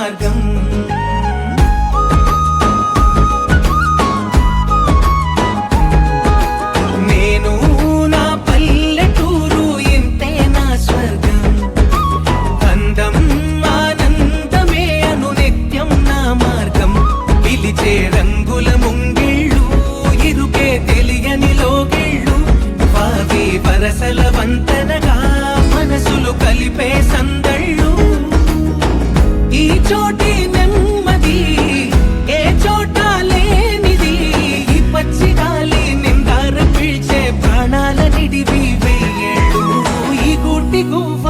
మార్గం. నేను నా పల్లెటూరు ఇంతే నా స్వర్గం. అందం ఆనందమే అను నిత్యం నా మార్గం. పిలిచే రంగుల ముంగిళ్ళు, ఇరుకే తెలియని లోగిళ్ళు, వావి వరసల వంతనగా మనసులు కలిపే సందళ్ళు. ఈ చోటి నెమ్మది ఏ చోట లేనిది, ఈ పచ్చి గాలి నిందార పీల్చే ప్రాణాల నిడివి వెయ్యేళ్ళు. ఈ గుడ్డి గువ్వ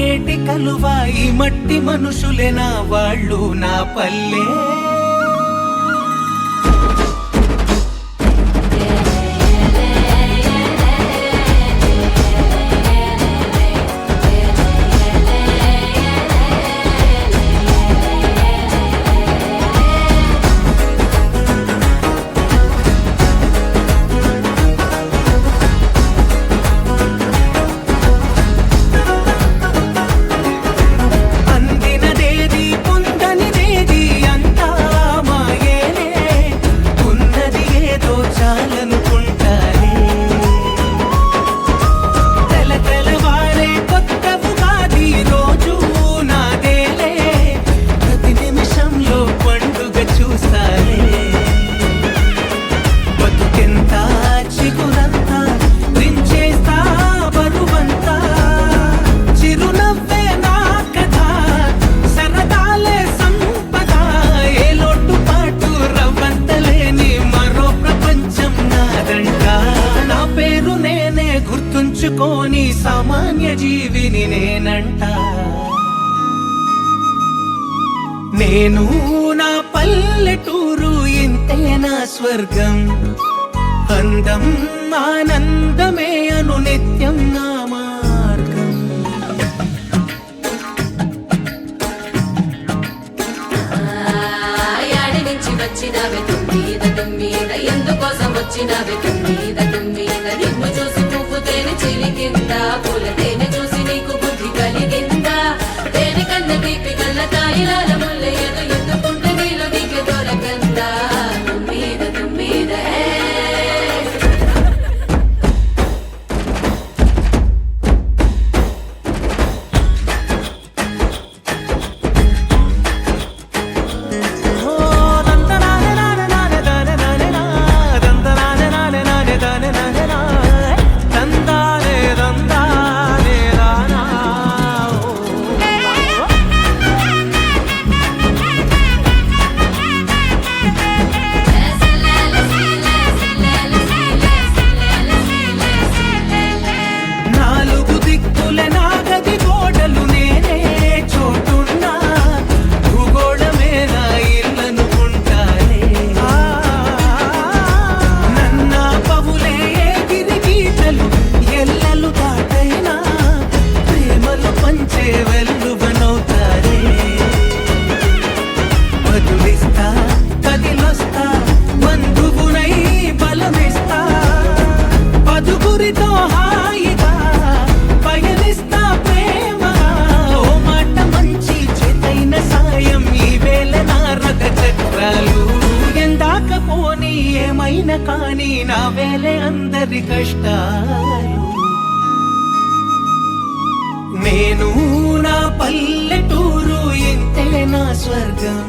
ఏటి కలువ, ఈ మట్టి మనుషులే నా వాళ్ళు, నా పల్లె. గుర్తుంచుకోని సామాన్య జీవిని నేనంట. నేను నా పల్లెటూరు ఇంతే నా స్వర్గం. అందం ఆనందమే అను నిత్యం నా మార్గం. యాడి నుంచి వచ్చినవే తుమ్మీద తుమ్మీద, ఎందుకోసం వచ్చినవే తుమ్మీద తుమ్మీద, నిన్ను చూసి పువ్వు తేనె చిలికిందా, పూల తేనె చూసి నీకు బుద్ధి కలిగిందా, తేనె కన్న తీపి కన్న తాయిలాల ముల్లయ్యను ఎందుకుంటే నీలో నీకు దొరకందా. తుమ్మీద తుమ్మీద కానీ నా వేలే అందరి కష్టాలు. నేను నా పల్లెటూరు ఇంతే నా స్వర్గం.